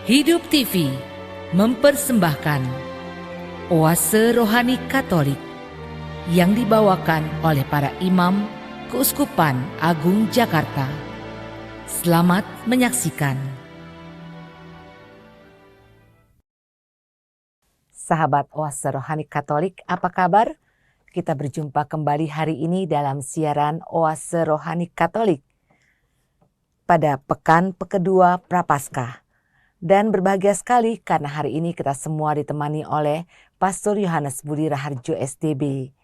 Hidup TV mempersembahkan Oase Rohani Katolik yang dibawakan oleh para imam Keuskupan Agung Jakarta. Selamat menyaksikan. Sahabat Oase Rohani Katolik, apa kabar? Kita berjumpa kembali hari ini dalam siaran Oase Rohani Katolik pada pekan kedua Prapaskah. Dan berbahagia sekali karena hari ini kita semua ditemani oleh Pastor Yohanes Budi Raharjo SDB.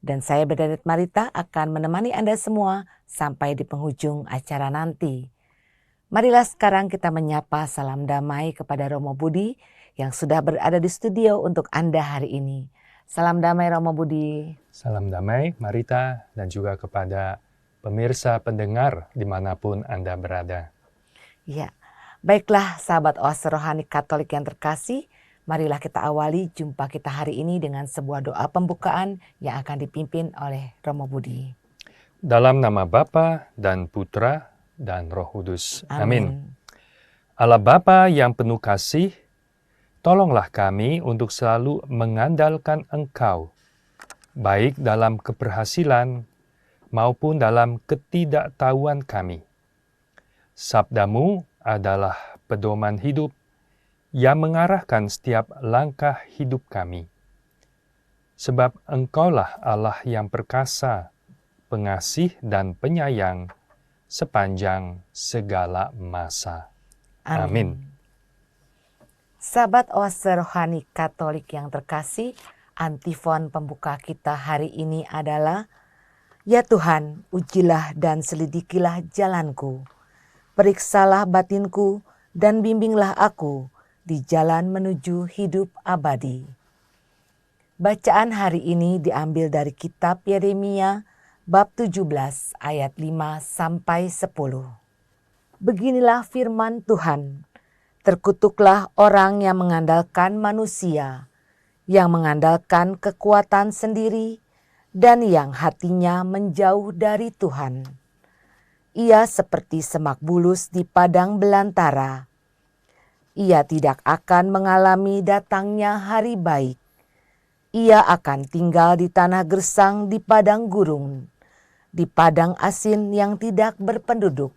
Dan saya Bernadette Marita akan menemani Anda semua sampai di penghujung acara nanti. Marilah sekarang kita menyapa salam damai kepada Romo Budi yang sudah berada di studio untuk Anda hari ini. Salam damai Romo Budi. Salam damai Marita dan juga kepada pemirsa pendengar dimanapun Anda berada. Ya. Baiklah sahabat Oase Rohani Katolik yang terkasih, marilah kita awali jumpa kita hari ini dengan sebuah doa pembukaan yang akan dipimpin oleh Romo Budi. Dalam nama Bapa dan Putra dan Roh Kudus. Amin. Allah Bapa yang penuh kasih, tolonglah kami untuk selalu mengandalkan Engkau, baik dalam keberhasilan maupun dalam ketidaktahuan kami. Sabdamu adalah pedoman hidup yang mengarahkan setiap langkah hidup kami. Sebab Engkaulah Allah yang perkasa, pengasih dan penyayang sepanjang segala masa. Amin. Sahabat Oase Rohani Katolik yang terkasih, antifon pembuka kita hari ini adalah, Ya Tuhan, ujilah dan selidikilah jalanku. Periksalah batinku dan bimbinglah aku di jalan menuju hidup abadi. Bacaan hari ini diambil dari kitab Yeremia bab 17 ayat 5 sampai 10. Beginilah firman Tuhan, terkutuklah orang yang mengandalkan manusia, yang mengandalkan kekuatan sendiri, dan yang hatinya menjauh dari Tuhan. Ia seperti semak bulus di padang belantara. Ia tidak akan mengalami datangnya hari baik. Ia akan tinggal di tanah gersang di padang gurun, di padang asin yang tidak berpenduduk.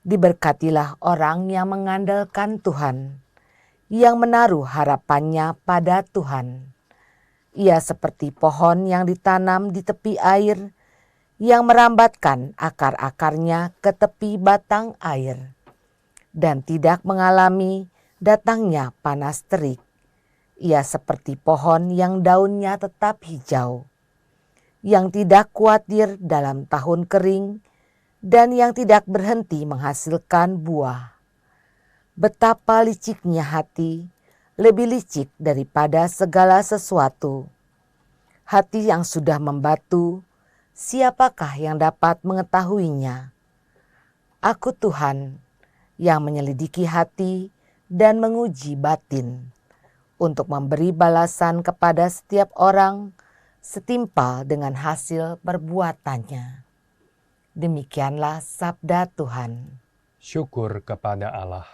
Diberkatilah orang yang mengandalkan Tuhan, yang menaruh harapannya pada Tuhan. Ia seperti pohon yang ditanam di tepi air, yang merambatkan akar-akarnya ke tepi batang air, dan tidak mengalami datangnya panas terik. Ia seperti pohon yang daunnya tetap hijau, yang tidak khawatir dalam tahun kering, dan yang tidak berhenti menghasilkan buah. Betapa liciknya hati, lebih licik daripada segala sesuatu. Hati yang sudah membatu, siapakah yang dapat mengetahuinya? Aku Tuhan yang menyelidiki hati dan menguji batin, untuk memberi balasan kepada setiap orang setimpal dengan hasil perbuatannya. Demikianlah sabda Tuhan. Syukur kepada Allah.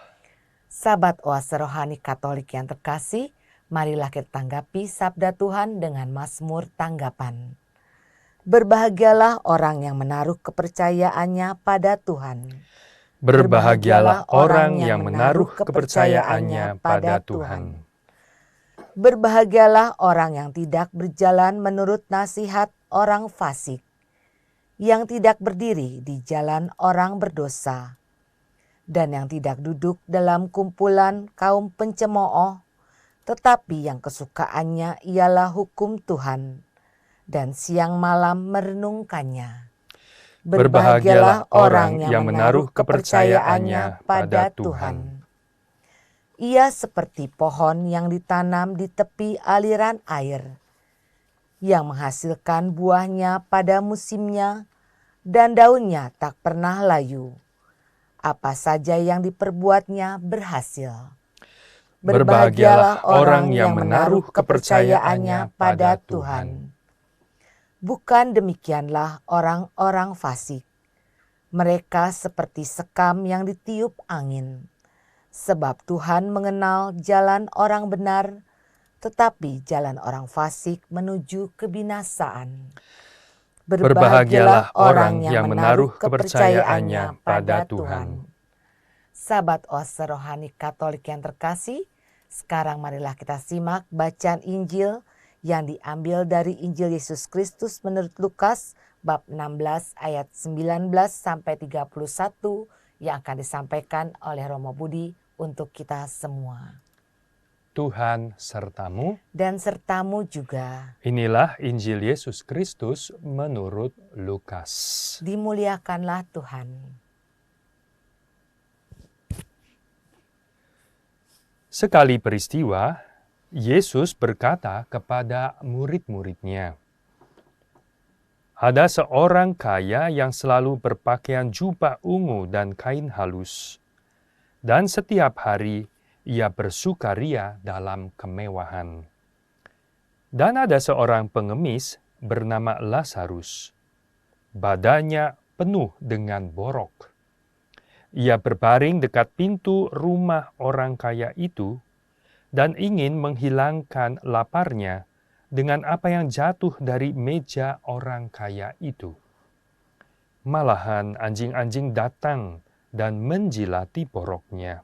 Sahabat Oase Rohani Katolik yang terkasih, marilah kita tanggapi sabda Tuhan dengan Mazmur tanggapan. Berbahagialah orang yang menaruh kepercayaannya pada Tuhan. Berbahagialah orang yang menaruh kepercayaannya pada Tuhan. Berbahagialah orang yang tidak berjalan menurut nasihat orang fasik, yang tidak berdiri di jalan orang berdosa, dan yang tidak duduk dalam kumpulan kaum pencemooh, tetapi yang kesukaannya ialah hukum Tuhan, dan siang malam merenungkannya. Berbahagialah orang yang menaruh kepercayaannya pada Tuhan. Ia seperti pohon yang ditanam di tepi aliran air, yang menghasilkan buahnya pada musimnya, dan daunnya tak pernah layu. Apa saja yang diperbuatnya berhasil. Berbahagialah orang yang menaruh kepercayaannya pada Tuhan. Bukan demikianlah orang-orang fasik. Mereka seperti sekam yang ditiup angin. Sebab Tuhan mengenal jalan orang benar, tetapi jalan orang fasik menuju kebinasaan. Berbahagialah orang yang menaruh kepercayaannya pada Tuhan. Sahabat Oase Rohani Katolik yang terkasih, sekarang marilah kita simak bacaan Injil yang diambil dari Injil Yesus Kristus menurut Lukas bab 16 ayat 19 sampai 31 yang akan disampaikan oleh Romo Budi untuk kita semua. Tuhan sertamu. Dan sertamu juga. Inilah Injil Yesus Kristus menurut Lukas. Dimuliakanlah Tuhan. Sekali peristiwa, Yesus berkata kepada murid-muridnya, "Ada seorang kaya yang selalu berpakaian jubah ungu dan kain halus, dan setiap hari ia bersukaria dalam kemewahan. Dan ada seorang pengemis bernama Lazarus. Badannya penuh dengan borok. Ia berbaring dekat pintu rumah orang kaya itu dan ingin menghilangkan laparnya dengan apa yang jatuh dari meja orang kaya itu. Malahan anjing-anjing datang dan menjilati boroknya.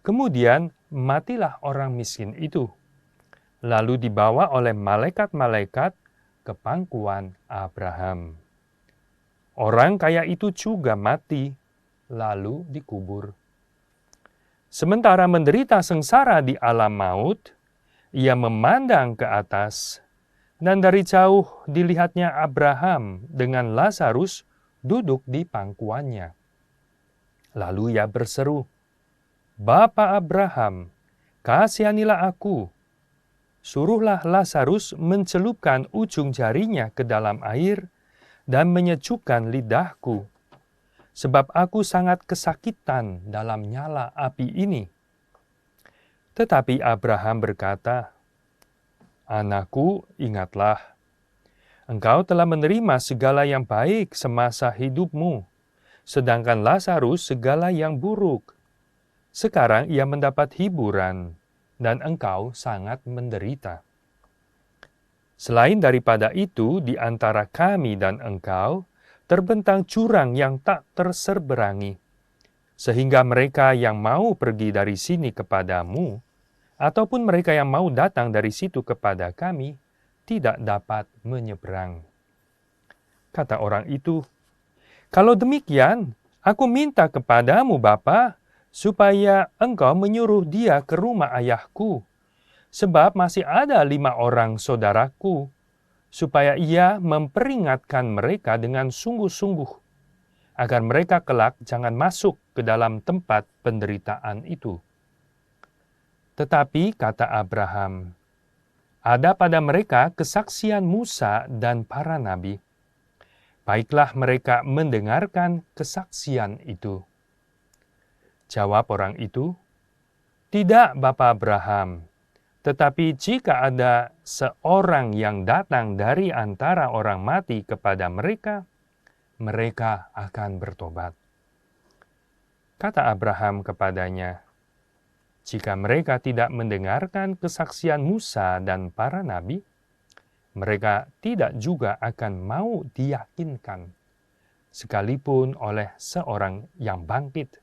Kemudian matilah orang miskin itu, lalu dibawa oleh malaikat-malaikat ke pangkuan Abraham. Orang kaya itu juga mati, lalu dikubur. Sementara menderita sengsara di alam maut, ia memandang ke atas, dan dari jauh dilihatnya Abraham dengan Lazarus duduk di pangkuannya. Lalu ia berseru, 'Bapa Abraham, kasihanilah aku. Suruhlah Lazarus mencelupkan ujung jarinya ke dalam air dan menyejukkan lidahku, sebab aku sangat kesakitan dalam nyala api ini.' Tetapi Abraham berkata, 'Anakku, ingatlah, engkau telah menerima segala yang baik semasa hidupmu, sedangkan Lazarus segala yang buruk. Sekarang ia mendapat hiburan, dan engkau sangat menderita. Selain daripada itu, di antara kami dan engkau terbentang jurang yang tak terseberangi, sehingga mereka yang mau pergi dari sini kepadamu, ataupun mereka yang mau datang dari situ kepada kami, tidak dapat menyeberang.' Kata orang itu, 'Kalau demikian, aku minta kepadamu, Bapa, supaya engkau menyuruh dia ke rumah ayahku, sebab masih ada 5 orang saudaraku, supaya ia memperingatkan mereka dengan sungguh-sungguh, agar mereka kelak jangan masuk ke dalam tempat penderitaan itu.' Tetapi kata Abraham, 'Ada pada mereka kesaksian Musa dan para nabi. Baiklah mereka mendengarkan kesaksian itu.' Jawab orang itu, 'Tidak, Bapa Abraham, tetapi jika ada seorang yang datang dari antara orang mati kepada mereka, mereka akan bertobat.' Kata Abraham kepadanya, 'Jika mereka tidak mendengarkan kesaksian Musa dan para nabi, mereka tidak juga akan mau diyakinkan, sekalipun oleh seorang yang bangkit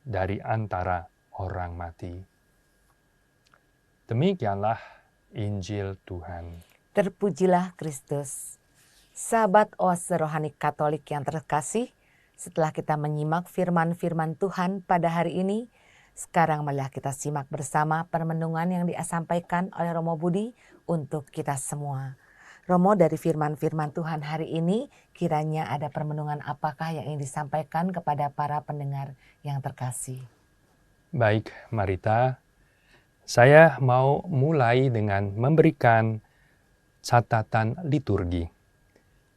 dari antara orang mati.' Demikianlah Injil Tuhan. Terpujilah Kristus. Sahabat Oase Rohani Katolik yang terkasih, setelah kita menyimak firman-firman Tuhan pada hari ini, sekarang marilah kita simak bersama permenungan yang disampaikan oleh Romo Budi untuk kita semua. Romo, dari firman-firman Tuhan hari ini, kiranya ada permenungan apakah yang ingin disampaikan kepada para pendengar yang terkasih? Baik, Marita, saya mau mulai dengan memberikan catatan liturgi.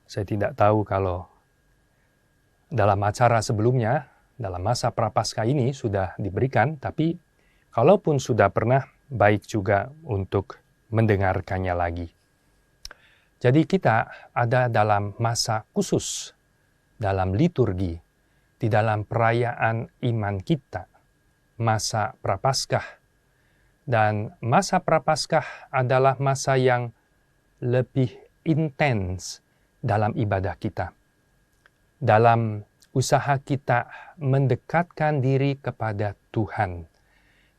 Saya tidak tahu kalau dalam acara sebelumnya, dalam masa Prapaskah ini sudah diberikan, tapi kalaupun sudah pernah, baik juga untuk mendengarkannya lagi. Jadi kita ada dalam masa khusus, dalam liturgi, di dalam perayaan iman kita. masa Prapaskah. Dan masa Prapaskah adalah masa yang lebih intens dalam ibadah kita. Dalam usaha kita mendekatkan diri kepada Tuhan.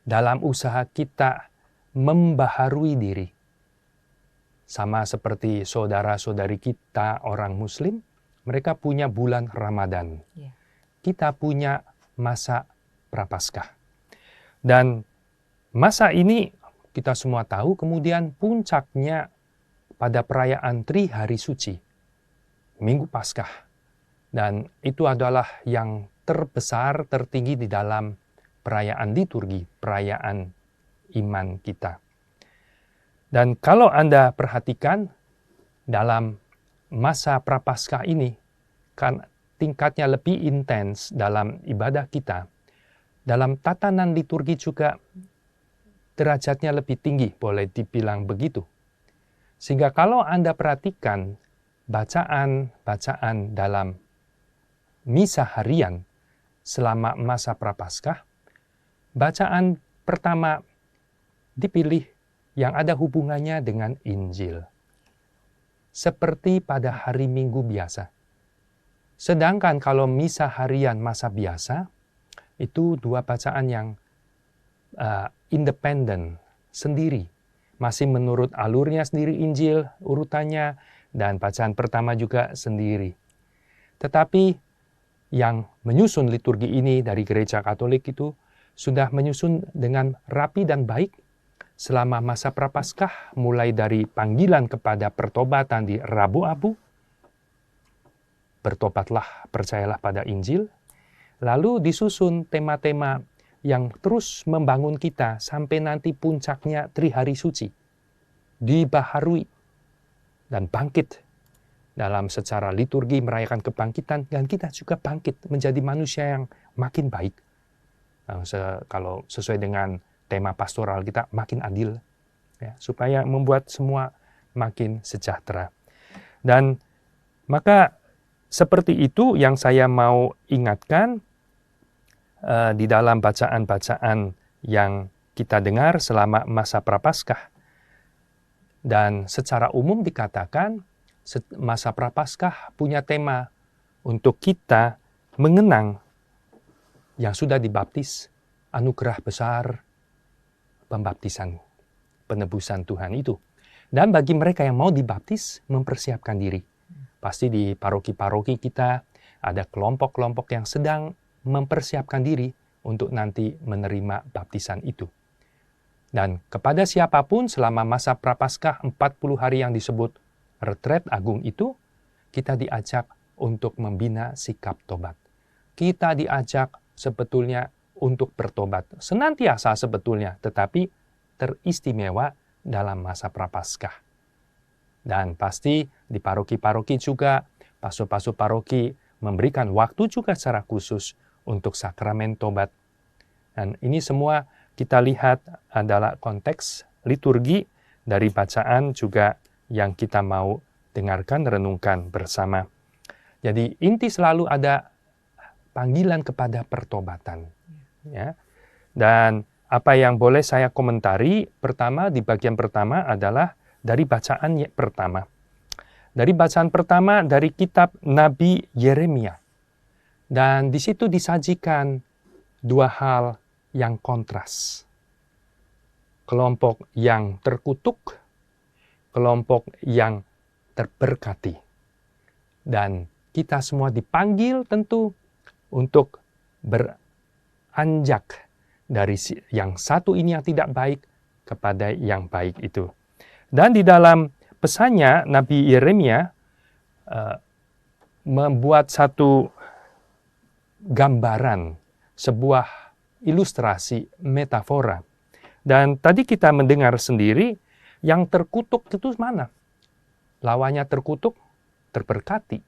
Dalam usaha kita membaharui diri. Sama seperti saudara-saudari kita orang Muslim, mereka punya bulan Ramadan. Yeah. Kita punya masa Prapaskah. Dan masa ini kita semua tahu kemudian puncaknya pada perayaan Trihari Suci, Minggu Paskah. Dan itu adalah yang terbesar, tertinggi di dalam perayaan liturgi, perayaan iman kita. Dan kalau Anda perhatikan dalam masa Prapaskah ini, kan tingkatnya lebih intens dalam ibadah kita. Dalam tatanan liturgi juga derajatnya lebih tinggi, boleh dibilang begitu. Sehingga kalau Anda perhatikan bacaan-bacaan dalam misa harian selama masa Prapaskah, bacaan pertama dipilih yang ada hubungannya dengan Injil. Seperti pada hari Minggu biasa. Sedangkan kalau misa harian masa biasa, itu dua bacaan yang independen, sendiri. Masih menurut alurnya sendiri Injil, urutannya, dan bacaan pertama juga sendiri. Tetapi yang menyusun liturgi ini dari Gereja Katolik itu sudah menyusun dengan rapi dan baik selama masa Prapaskah, mulai dari panggilan kepada pertobatan di Rabu Abu, bertobatlah, percayalah pada Injil, lalu disusun tema-tema yang terus membangun kita sampai nanti puncaknya Trihari Suci, dibaharui dan bangkit dalam secara liturgi merayakan kebangkitan, dan kita juga bangkit menjadi manusia yang makin baik. Kalau sesuai dengan tema pastoral kita, makin adil, ya, supaya membuat semua makin sejahtera. Dan maka seperti itu yang saya mau ingatkan di dalam bacaan-bacaan yang kita dengar selama masa Prapaskah. Dan secara umum dikatakan masa Prapaskah punya tema untuk kita mengenang yang sudah dibaptis, anugerah besar pembaptisan, penebusan Tuhan itu. Dan bagi mereka yang mau dibaptis, mempersiapkan diri. Pasti di paroki-paroki kita ada kelompok-kelompok yang sedang mempersiapkan diri untuk nanti menerima baptisan itu. Dan kepada siapapun selama masa Prapaskah 40 hari yang disebut retret agung itu, kita diajak untuk membina sikap tobat. Kita diajak sebetulnya untuk bertobat senantiasa sebetulnya, tetapi teristimewa dalam masa Prapaskah. Dan pasti di paroki-paroki juga, pastor-pastor paroki memberikan waktu juga secara khusus untuk sakramen tobat. Dan ini semua kita lihat adalah konteks liturgi dari bacaan juga yang kita mau dengarkan, renungkan bersama. Jadi inti selalu ada panggilan kepada pertobatan. Ya. Dan apa yang boleh saya komentari pertama di bagian pertama adalah dari bacaan pertama. Dari bacaan pertama dari kitab Nabi Yeremia. Dan di situ disajikan dua hal yang kontras. Kelompok yang terkutuk, kelompok yang terberkati. Dan kita semua dipanggil tentu untuk beranjak dari yang satu ini yang tidak baik kepada yang baik itu. Dan di dalam pesannya, Nabi Yeremia membuat satu gambaran, sebuah ilustrasi, metafora. Dan tadi kita mendengar sendiri, yang terkutuk itu mana? Lawannya terkutuk, terberkati.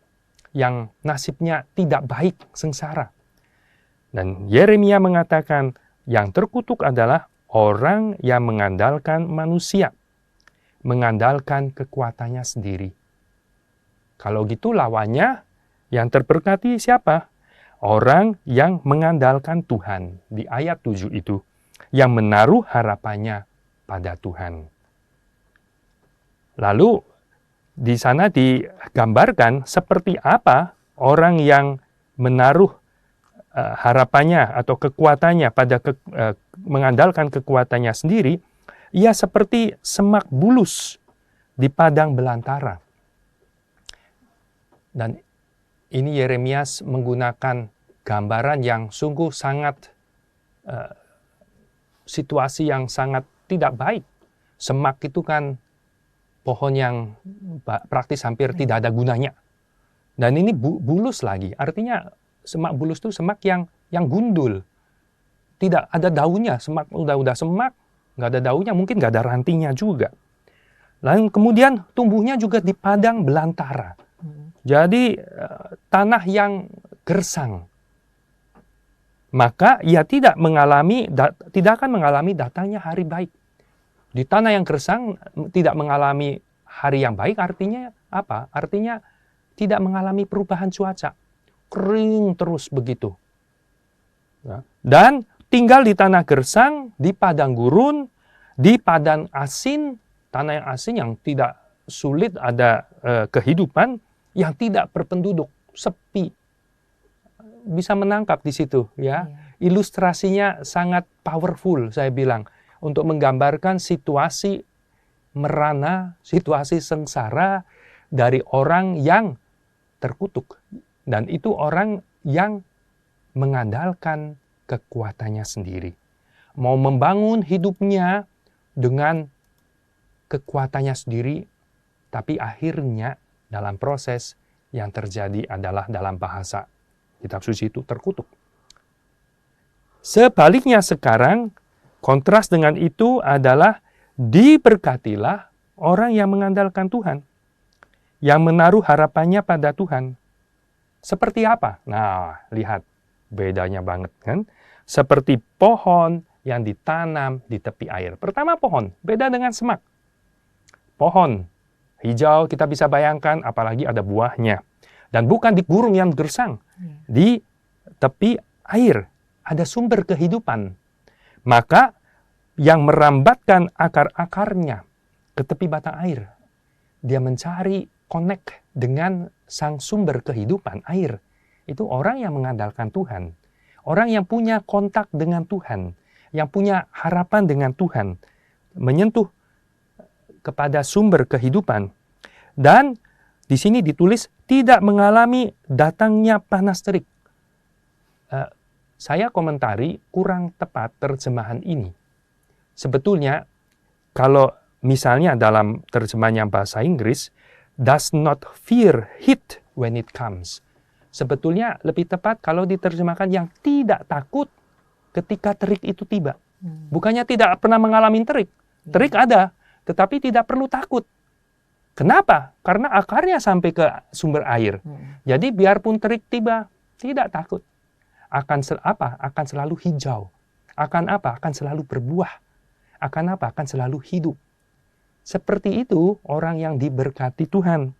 Yang nasibnya tidak baik, sengsara. Dan Yeremia mengatakan, yang terkutuk adalah orang yang mengandalkan manusia, mengandalkan kekuatannya sendiri. Kalau gitu lawannya, yang terberkati siapa? orang yang mengandalkan Tuhan di ayat 7 itu, yang menaruh harapannya pada Tuhan. Lalu di sana digambarkan seperti apa orang yang menaruh harapannya atau kekuatannya pada mengandalkan kekuatannya sendiri. Ia seperti semak bulus di padang belantara. Dan ini Yeremias menggunakan gambaran yang sungguh sangat situasi yang sangat tidak baik. Semak itu kan pohon yang praktis hampir tidak ada gunanya. Dan ini bulus lagi. Artinya semak bulus itu semak yang gundul. Tidak ada daunnya. Semak udah semak, nggak ada daunnya, mungkin nggak ada rantingnya juga. Lalu kemudian tumbuhnya juga di padang belantara. Jadi tanah yang gersang. Maka ia tidak akan mengalami datangnya hari baik. Di tanah yang gersang tidak mengalami hari yang baik, artinya apa? Artinya tidak mengalami perubahan cuaca. Kering terus begitu. Dan tinggal di tanah gersang, di padang gurun, di padang asin, tanah yang asin yang tidak sulit ada kehidupan, yang tidak berpenduduk, sepi. Bisa menangkap di situ, ya. Ilustrasinya sangat powerful, saya bilang, untuk menggambarkan situasi merana, situasi sengsara dari orang yang terkutuk. Dan itu orang yang mengandalkan kekuatannya sendiri. Mau membangun hidupnya dengan kekuatannya sendiri, tapi akhirnya dalam proses yang terjadi adalah dalam bahasa kitab suci itu terkutuk. Sebaliknya sekarang, kontras dengan itu adalah diberkatilah orang yang mengandalkan Tuhan, yang menaruh harapannya pada Tuhan. Seperti apa? Nah, lihat bedanya banget kan? Seperti pohon yang ditanam di tepi air. Pertama pohon, beda dengan semak. Pohon hijau kita bisa bayangkan, apalagi ada buahnya. Dan bukan di gurun yang gersang, di tepi air. Ada sumber kehidupan. Maka yang merambatkan akar-akarnya ke tepi batang air, dia mencari connect dengan sang sumber kehidupan, air. Itu orang yang mengandalkan Tuhan. Orang yang punya kontak dengan Tuhan, yang punya harapan dengan Tuhan, menyentuh kepada sumber kehidupan. Dan di sini ditulis tidak mengalami datangnya panas terik. Saya komentari kurang tepat terjemahan ini. Sebetulnya kalau misalnya dalam terjemahan yang bahasa Inggris, does not fear heat when it comes. Sebetulnya lebih tepat kalau diterjemahkan yang tidak takut ketika terik itu tiba. Bukannya tidak pernah mengalami terik. Terik ada, tetapi tidak perlu takut. Kenapa? Karena akarnya sampai ke sumber air. Jadi biarpun terik tiba, tidak takut. Akan selalu hijau. Akan apa? Akan selalu berbuah. Akan apa? Akan selalu hidup. Seperti itu orang yang diberkati Tuhan.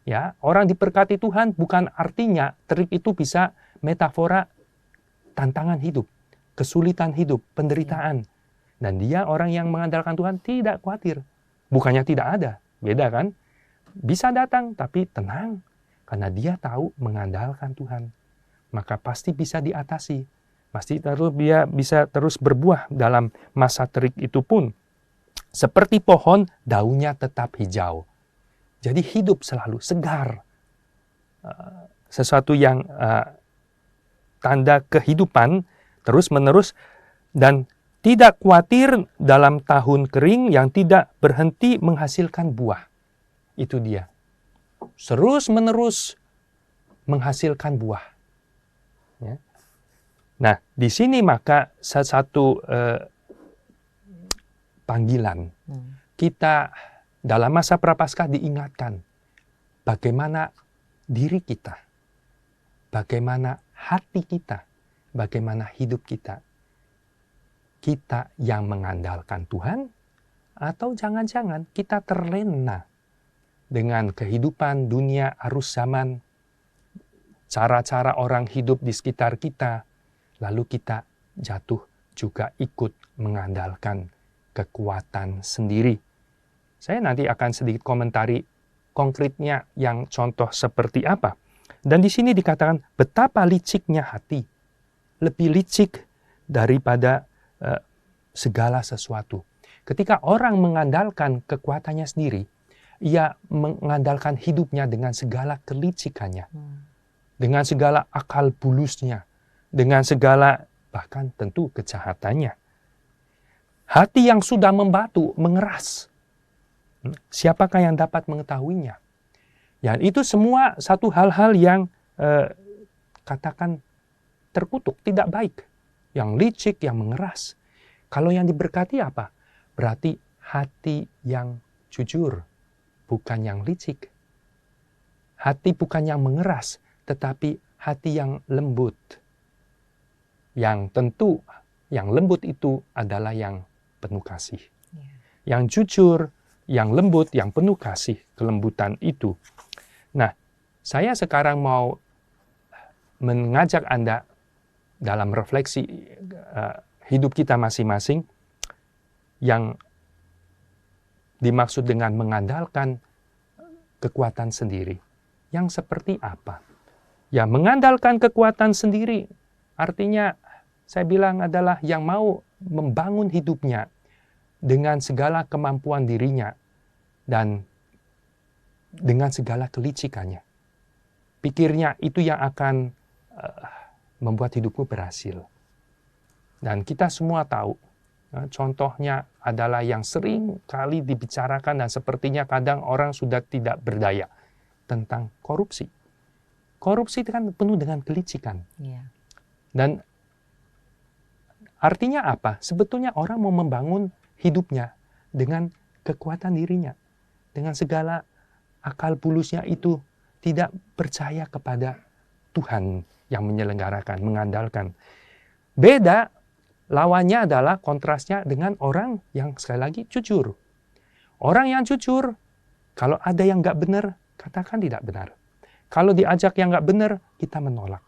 Ya, orang diberkati Tuhan bukan artinya terik itu bisa metafora tantangan hidup, kesulitan hidup, penderitaan. Dan dia orang yang mengandalkan Tuhan tidak khawatir. Bukannya tidak ada, beda kan? Bisa datang tapi tenang karena dia tahu mengandalkan Tuhan. Maka pasti bisa diatasi. Pasti dia bisa terus berbuah dalam masa terik itu pun. Seperti pohon, daunnya tetap hijau. Jadi hidup selalu segar. Sesuatu yang tanda kehidupan terus-menerus dan tidak khawatir dalam tahun kering yang tidak berhenti menghasilkan buah. Itu dia. Terus-menerus menghasilkan buah. Ya. Nah, di sini maka satu panggilan. Kita dalam masa Prapaskah diingatkan bagaimana diri kita, bagaimana hati kita, bagaimana hidup kita. Kita yang mengandalkan Tuhan atau jangan-jangan kita terlena dengan kehidupan dunia arus zaman cara-cara orang hidup di sekitar kita, lalu kita jatuh juga ikut mengandalkan kekuatan sendiri. Saya nanti akan sedikit komentari konkretnya yang contoh seperti apa. Dan di sini dikatakan betapa liciknya hati, lebih licik daripada segala sesuatu. Ketika orang mengandalkan kekuatannya sendiri, ia mengandalkan hidupnya dengan segala kelicikannya, dengan segala akal bulusnya, dengan segala bahkan tentu kejahatannya. Hati yang sudah membatu, mengeras. Siapakah yang dapat mengetahuinya? Ya, itu semua satu hal-hal yang katakan terkutuk, tidak baik. Yang licik, yang mengeras. Kalau yang diberkati apa? Berarti hati yang jujur, bukan yang licik. Hati bukan yang mengeras, tetapi hati yang lembut. Yang tentu, yang lembut itu adalah yang penuh kasih. Yang jujur, yang lembut, yang penuh kasih, kelembutan itu. Nah, saya sekarang mau mengajak Anda dalam refleksi hidup kita masing-masing yang dimaksud dengan mengandalkan kekuatan sendiri. Yang seperti apa? Ya, mengandalkan kekuatan sendiri artinya saya bilang adalah yang mau membangun hidupnya dengan segala kemampuan dirinya dan dengan segala kelicikannya. Pikirnya itu yang akan membuat hidupku berhasil. Dan kita semua tahu, contohnya adalah yang sering kali dibicarakan dan sepertinya kadang orang sudah tidak berdaya tentang korupsi. Korupsi itu kan penuh dengan kelicikan. Dan artinya apa? Sebetulnya orang mau membangun hidupnya dengan kekuatan dirinya. Dengan segala akal bulusnya itu tidak percaya kepada Tuhan yang menyelenggarakan, mengandalkan. Beda, lawannya adalah kontrasnya dengan orang yang sekali lagi jujur. Orang yang jujur, kalau ada yang nggak benar, katakan tidak benar. Kalau diajak yang nggak benar, kita menolak.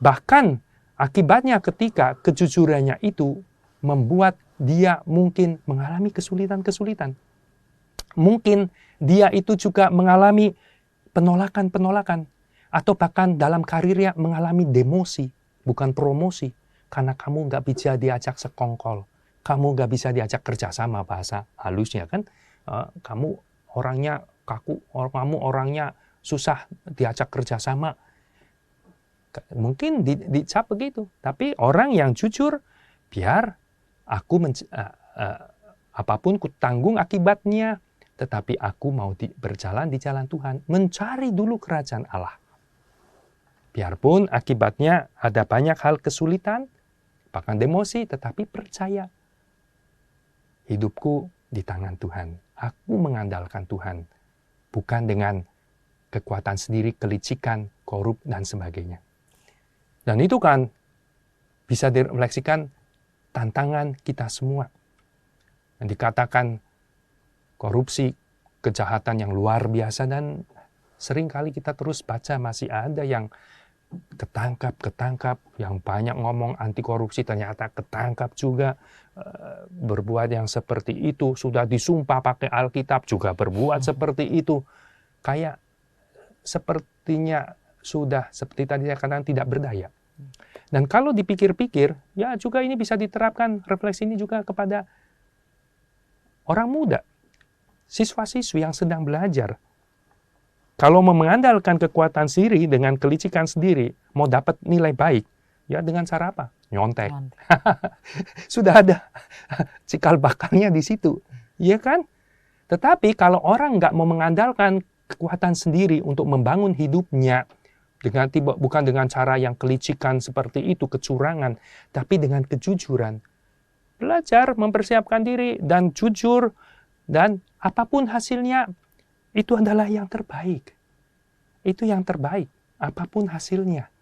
Bahkan akibatnya ketika kejujurannya itu membuat dia mungkin mengalami kesulitan-kesulitan. Mungkin dia itu juga mengalami penolakan-penolakan. Atau bahkan dalam karirnya mengalami demosi, bukan promosi. Karena kamu nggak bisa diajak sekongkol. Kamu nggak bisa diajak kerjasama, bahasa halusnya kan. Kamu orangnya kaku, kamu orangnya susah diajak kerjasama. Mungkin dicap begitu. Tapi orang yang jujur, biar aku apapun ku tanggung akibatnya, tetapi aku mau berjalan di jalan Tuhan, mencari dulu kerajaan Allah. Biarpun akibatnya ada banyak hal kesulitan, bahkan demosi, tetapi percaya. Hidupku di tangan Tuhan. Aku mengandalkan Tuhan. Bukan dengan kekuatan sendiri, kelicikan, korup, dan sebagainya. Dan itu kan bisa direfleksikan tantangan kita semua. Dan dikatakan korupsi, kejahatan yang luar biasa, dan seringkali kita terus baca masih ada yang ketangkap, yang banyak ngomong anti korupsi ternyata ketangkap juga, berbuat yang seperti itu, sudah disumpah pakai Alkitab juga berbuat seperti itu. Kayak sepertinya sudah seperti tadi saya katakan tidak berdaya. Dan kalau dipikir-pikir, ya juga ini bisa diterapkan refleksi ini juga kepada orang muda, siswa-siswi yang sedang belajar. Kalau mengandalkan kekuatan sendiri dengan kelicikan sendiri, mau dapat nilai baik, ya dengan cara apa? Nyontek. Sudah ada cikal bakalnya di situ, ya kan? Tetapi kalau orang nggak mau mengandalkan kekuatan sendiri untuk membangun hidupnya, bukan dengan cara yang kelicikan seperti itu, kecurangan, tapi dengan kejujuran. Belajar, mempersiapkan diri, dan jujur, dan apapun hasilnya, itu adalah yang terbaik. Itu yang terbaik, apapun hasilnya.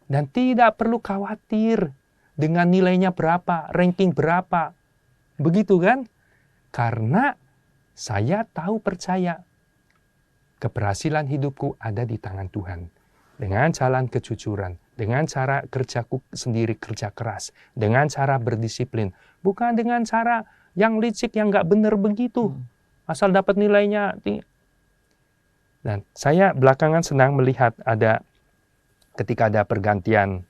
Dan tidak perlu khawatir dengan nilainya berapa, ranking berapa. Begitu kan? Karena saya tahu percaya keberhasilan hidupku ada di tangan Tuhan. dengan jalan kejujuran, dengan cara kerjaku sendiri kerja keras, dengan cara berdisiplin, bukan dengan cara yang licik yang nggak benar begitu, asal dapat nilainya tinggi. Dan saya belakangan senang melihat ketika ada pergantian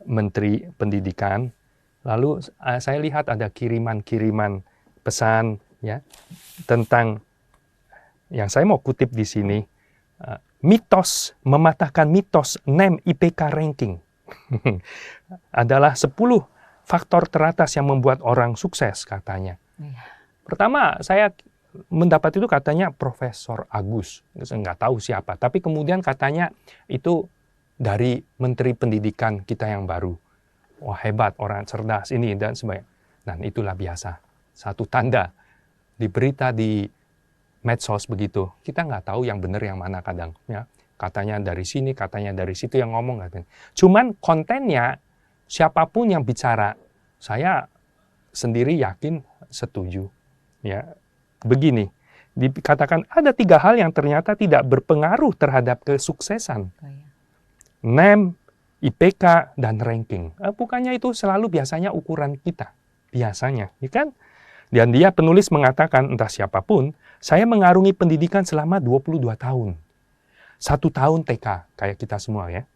Menteri Pendidikan, lalu saya lihat ada kiriman-kiriman pesan ya tentang yang saya mau kutip di sini, mematahkan mitos NEM IPK ranking. Adalah 10 faktor teratas yang membuat orang sukses katanya. Pertama, saya mendapat itu katanya Profesor Agus, saya nggak tahu siapa, tapi kemudian katanya itu dari Menteri Pendidikan kita yang baru. Wah, hebat, orang cerdas ini dan sebagainya. Dan itulah biasa. Satu tanda di berita di medsos begitu. Kita nggak tahu yang benar yang mana kadang. Ya. Katanya dari sini, katanya dari situ yang ngomong. Katanya. Cuman kontennya, siapapun yang bicara, saya sendiri yakin setuju. Ya. Begini, dikatakan ada 3 hal yang ternyata tidak berpengaruh terhadap kesuksesan. NEM, IPK, dan ranking. Bukannya itu selalu biasanya ukuran kita. Biasanya, ya kan? Dan dia penulis mengatakan, entah siapapun, saya mengarungi pendidikan selama 22 tahun. 1 tahun TK, kayak kita semua ya.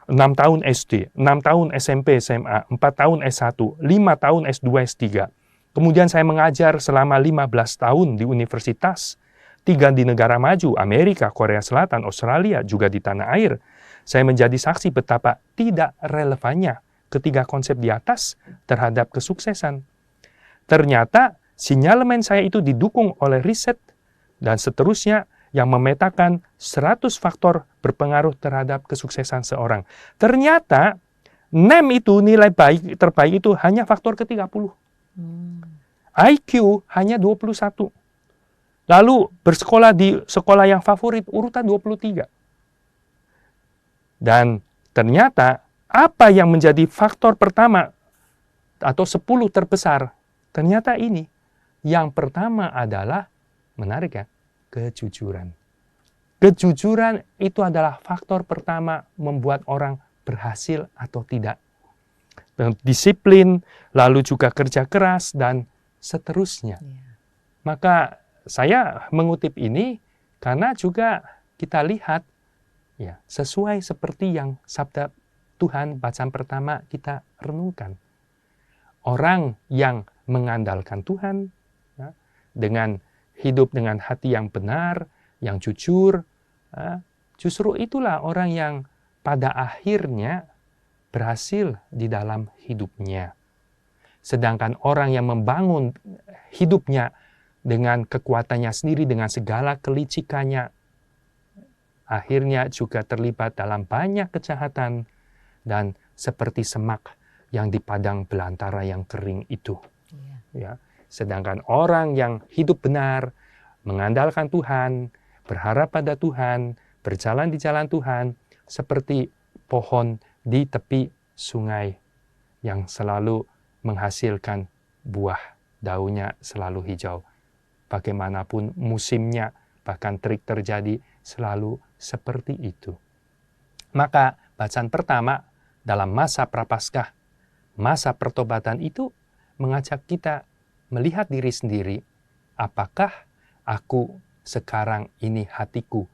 6 tahun SD, 6 tahun SMP, SMA, 4 tahun S1, 5 tahun S2, S3. Kemudian saya mengajar selama 15 tahun di universitas. 3 di negara maju, Amerika, Korea Selatan, Australia, juga di tanah air. Saya menjadi saksi betapa tidak relevannya ketiga konsep di atas terhadap kesuksesan. Ternyata sinyalemen saya itu didukung oleh riset dan seterusnya yang memetakan 100 faktor berpengaruh terhadap kesuksesan seorang. Ternyata NEM itu nilai terbaik itu hanya faktor ke-30. IQ hanya 21. Lalu bersekolah di sekolah yang favorit urutan 23. Dan ternyata apa yang menjadi faktor pertama atau 10 terbesar? Ternyata ini. Yang pertama adalah, menarik ya, kejujuran. Kejujuran itu adalah faktor pertama membuat orang berhasil atau tidak. Disiplin, lalu juga kerja keras, dan seterusnya. Maka saya mengutip ini karena juga kita lihat ya, sesuai seperti yang sabda Tuhan bacaan pertama kita renungkan. Orang yang mengandalkan Tuhan, ya, dengan hidup dengan hati yang benar, yang jujur, justru itulah orang yang pada akhirnya berhasil di dalam hidupnya. Sedangkan orang yang membangun hidupnya dengan kekuatannya sendiri, dengan segala kelicikannya, akhirnya juga terlibat dalam banyak kejahatan dan seperti semak yang di padang belantara yang kering itu. Ya. Sedangkan orang yang hidup benar, mengandalkan Tuhan, berharap pada Tuhan, berjalan di jalan Tuhan, seperti pohon di tepi sungai yang selalu menghasilkan buah, daunnya selalu hijau. Bagaimanapun musimnya, bahkan terik terjadi, selalu seperti itu. Maka bacaan pertama dalam masa prapaskah, masa pertobatan itu mengajak kita melihat diri sendiri. Apakah aku sekarang ini hatiku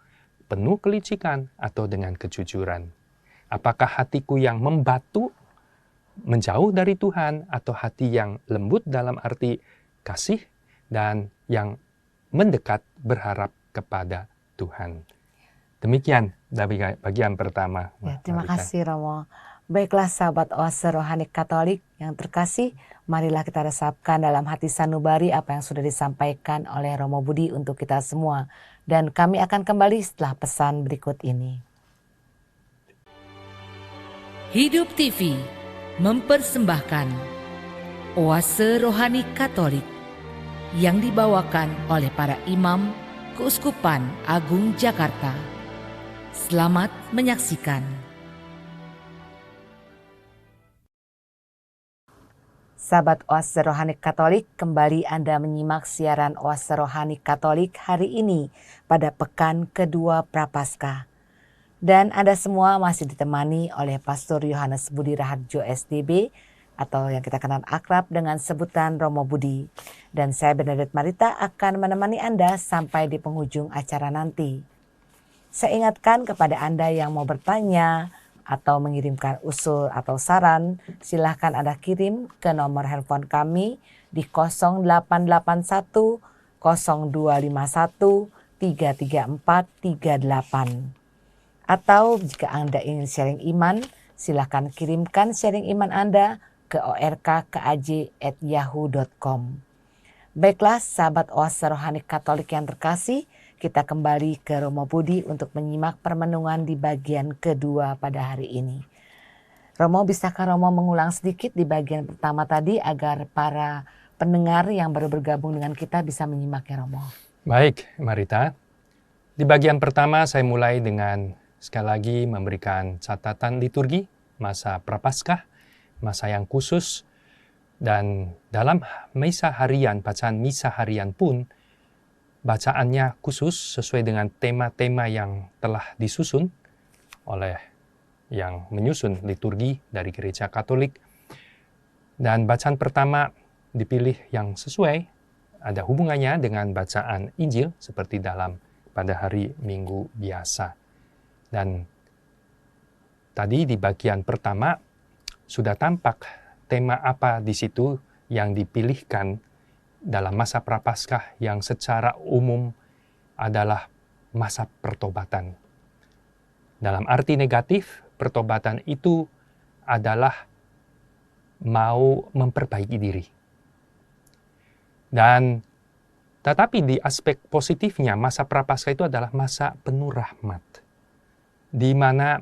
penuh kelicikan atau dengan kejujuran? Apakah hatiku yang membatu, menjauh dari Tuhan, atau hati yang lembut dalam arti kasih dan yang mendekat berharap kepada Tuhan. Demikian dari bagian pertama. Ya, terima kasih Romo. Baiklah sahabat Oase Rohani Katolik yang terkasih, marilah kita resapkan dalam hati sanubari apa yang sudah disampaikan oleh Romo Budi untuk kita semua. Dan kami akan kembali setelah pesan berikut ini. Hidup TV mempersembahkan Oase Rohani Katolik yang dibawakan oleh para imam Keuskupan Agung Jakarta. Selamat menyaksikan. Sahabat Oase Rohani Katolik, kembali Anda menyimak siaran Oase Rohani Katolik hari ini pada pekan kedua Prapaskah. Dan Anda semua masih ditemani oleh Pastor Yohanes Budi Raharjo SDB atau yang kita kenal akrab dengan sebutan Romo Budi. Dan saya Bernadette Marita akan menemani Anda sampai di penghujung acara nanti. Saya ingatkan kepada Anda yang mau bertanya atau mengirimkan usul atau saran, silahkan Anda kirim ke nomor handphone kami di 0881 0251 334 38. Atau jika Anda ingin sharing iman, silakan kirimkan sharing iman Anda ke orkkaj@yahoo.com. Baiklah sahabat Oase Rohani Katolik yang terkasih, kita kembali ke Romo Budi untuk menyimak permenungan di bagian kedua pada hari ini. Romo, bisakah Romo mengulang sedikit di bagian pertama tadi agar para pendengar yang baru bergabung dengan kita bisa menyimaknya, Romo? Baik, Marita. Di bagian pertama saya mulai dengan sekali lagi memberikan catatan liturgi, masa Prapaskah, masa yang khusus, dan dalam misa harian, bacaan misa harian pun, bacaannya khusus sesuai dengan tema-tema yang telah disusun oleh yang menyusun liturgi dari Gereja Katolik. Dan bacaan pertama dipilih yang sesuai, ada hubungannya dengan bacaan Injil seperti pada hari Minggu biasa. Dan tadi di bagian pertama sudah tampak tema apa di situ yang dipilihkan dalam masa Prapaskah yang secara umum adalah masa pertobatan. Dalam arti negatif, pertobatan itu adalah mau memperbaiki diri. Dan tetapi di aspek positifnya, masa Prapaskah itu adalah masa penuh rahmat, di mana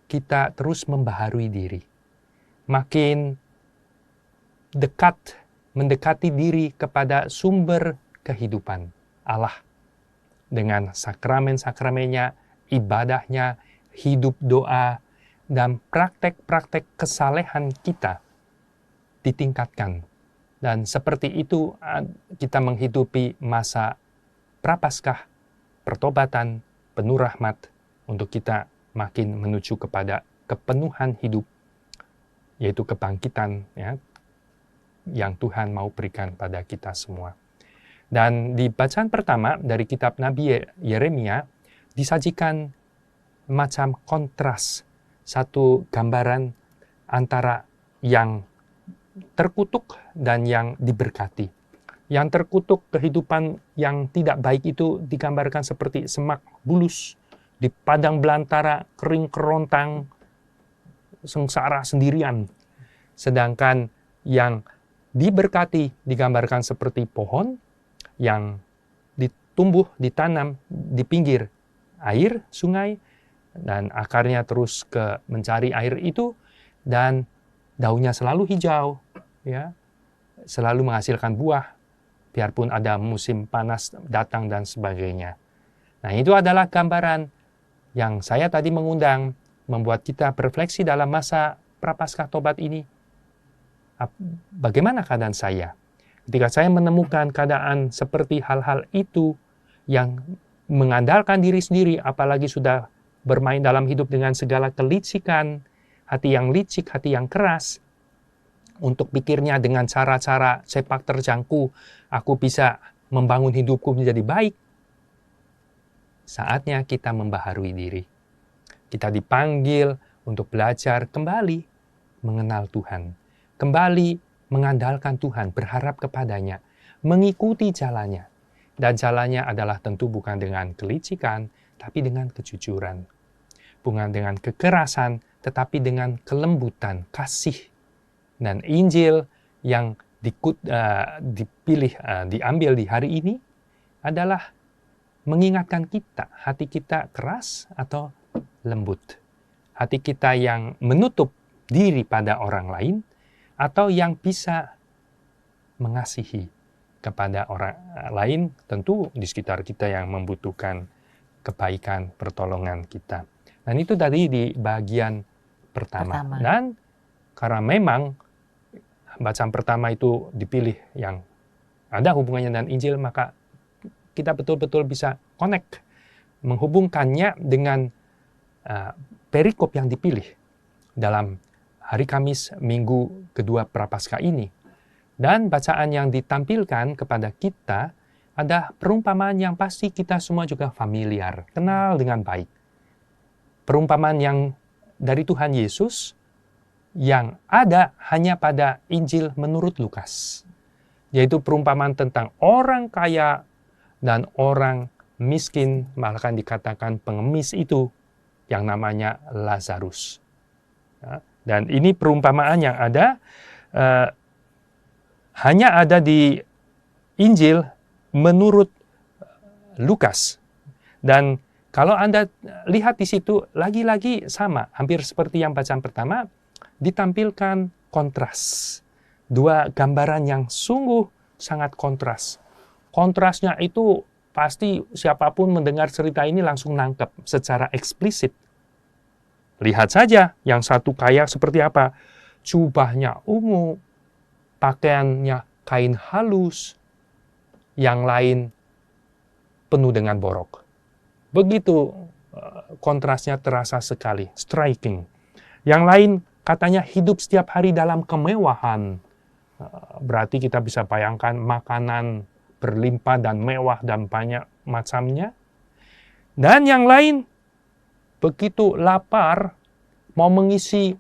kita terus membaharui diri, makin mendekati diri kepada sumber kehidupan Allah dengan sakramen-sakramennya, ibadahnya, hidup doa, dan praktek-praktek kesalehan kita ditingkatkan. Dan seperti itu kita menghidupi masa Prapaskah, pertobatan, penuh rahmat untuk kita makin menuju kepada kepenuhan hidup, yaitu kebangkitan ya, yang Tuhan mau berikan pada kita semua. Dan di bacaan pertama dari kitab Nabi Yeremia disajikan macam kontras, satu gambaran antara yang terkutuk dan yang diberkati. Yang terkutuk, kehidupan yang tidak baik itu digambarkan seperti semak bulus di padang belantara, kering kerontang, sengsara sendirian. Sedangkan yang diberkati digambarkan seperti pohon yang ditanam di pinggir air, sungai, dan akarnya terus mencari air itu, dan daunnya selalu hijau, ya, selalu menghasilkan buah, biarpun ada musim panas datang dan sebagainya. Nah, itu adalah gambaran yang saya tadi mengundang, membuat kita berefleksi dalam masa Prapaskah Tobat ini. Bagaimana keadaan saya? Ketika saya menemukan keadaan seperti hal-hal itu yang mengandalkan diri sendiri, apalagi sudah bermain dalam hidup dengan segala kelicikan, hati yang licik, hati yang keras, untuk pikirnya dengan cara-cara sepak terjangku, aku bisa membangun hidupku menjadi baik. Saatnya kita membaharui diri. Kita dipanggil untuk belajar kembali mengenal Tuhan, kembali mengandalkan Tuhan, berharap kepadanya, mengikuti jalannya. Dan jalannya adalah tentu bukan dengan kelicikan, tapi dengan kejujuran. Bukan dengan kekerasan, tetapi dengan kelembutan, kasih. Dan Injil yang diambil di hari ini adalah mengingatkan kita, hati kita keras atau lembut. Hati kita yang menutup diri pada orang lain, atau yang bisa mengasihi kepada orang lain, tentu di sekitar kita yang membutuhkan kebaikan, pertolongan kita. Dan itu tadi di bagian pertama. Dan karena memang bacaan pertama itu dipilih yang ada hubungannya dengan Injil, maka kita betul-betul bisa connect, menghubungkannya dengan perikop yang dipilih dalam hari Kamis minggu kedua Prapaskah ini. Dan bacaan yang ditampilkan kepada kita ada perumpamaan yang pasti kita semua juga familiar, kenal dengan baik. Perumpamaan yang dari Tuhan Yesus yang ada hanya pada Injil menurut Lukas. Yaitu perumpamaan tentang orang kaya dan orang miskin, bahkan dikatakan pengemis itu yang namanya Lazarus. Dan ini perumpamaan yang ada hanya ada di Injil menurut Lukas. Dan kalau Anda lihat di situ, lagi-lagi sama, hampir seperti yang bacaan pertama, ditampilkan kontras. Dua gambaran yang sungguh sangat kontras. Kontrasnya itu pasti siapapun mendengar cerita ini langsung nangkep secara eksplisit. Lihat saja, yang satu kaya seperti apa. Jubahnya ungu, pakaiannya kain halus, yang lain penuh dengan borok. Begitu kontrasnya terasa sekali, striking. Yang lain katanya hidup setiap hari dalam kemewahan. Berarti kita bisa bayangkan makanan berlimpah dan mewah dan banyak macamnya. Dan yang lain begitu lapar, mau mengisi